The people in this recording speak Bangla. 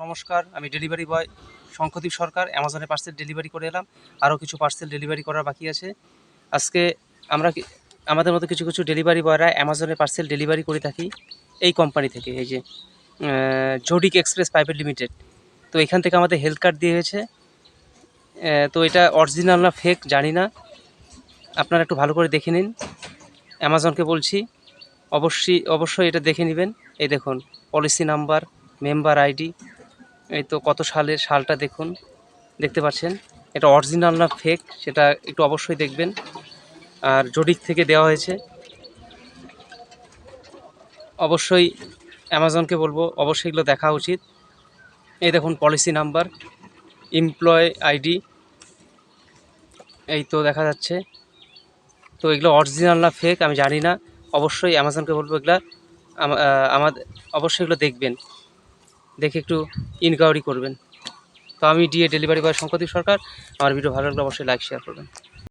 নমস্কার, আমি ডেলিভারি বয় শঙ্খদীপ সরকার। অ্যামাজনে পার্সেল ডেলিভারি করে এলাম। আরও কিছু পার্সেল ডেলিভারি করার বাকি আছে। আজকে আমরা আমাদের মতো কিছু কিছু ডেলিভারি বয়রা অ্যামাজনে পার্সেল ডেলিভারি করে থাকি এই কোম্পানি থেকে, এই যে জোডিক এক্সপ্রেস প্রাইভেট লিমিটেড। তো এখান থেকে আমাদের হেলথ কার্ড দিয়ে হয়েছে। তো এটা অরিজিনাল না ফেক জানি না, আপনারা একটু ভালো করে দেখে নিন। অ্যামাজনকে বলছি অবশ্যই এটা দেখে নেবেন। এই দেখুন পলিসি নাম্বার, মেম্বার আইডি, এই তো কত সালটা দেখুন, দেখতে পাচ্ছেন। এটা অরিজিনাল না ফেক সেটা একটু অবশ্যই দেখবেন। আর জোডিক থেকে দেওয়া হয়েছে। অবশ্যই অ্যামাজনকে বলবো অবশ্যই এগুলো দেখা উচিত। এই দেখুন পলিসি নাম্বার, এমপ্লয় আইডি, এই তো দেখা যাচ্ছে। তো এগুলো অরিজিনাল না ফেক আমি জানি না। অবশ্যই অ্যামাজনকে বলবো এগুলো আমাদের অবশ্যই এগুলো দেখবেন, দেখে একটু ইনকোয়ারি করবেন। তো আমি ডেলিভারি বয় শঙ্খদীপ সরকার। আমার ভিডিও ভালো লাগলে অবশ্যই লাইক শেয়ার করবেন।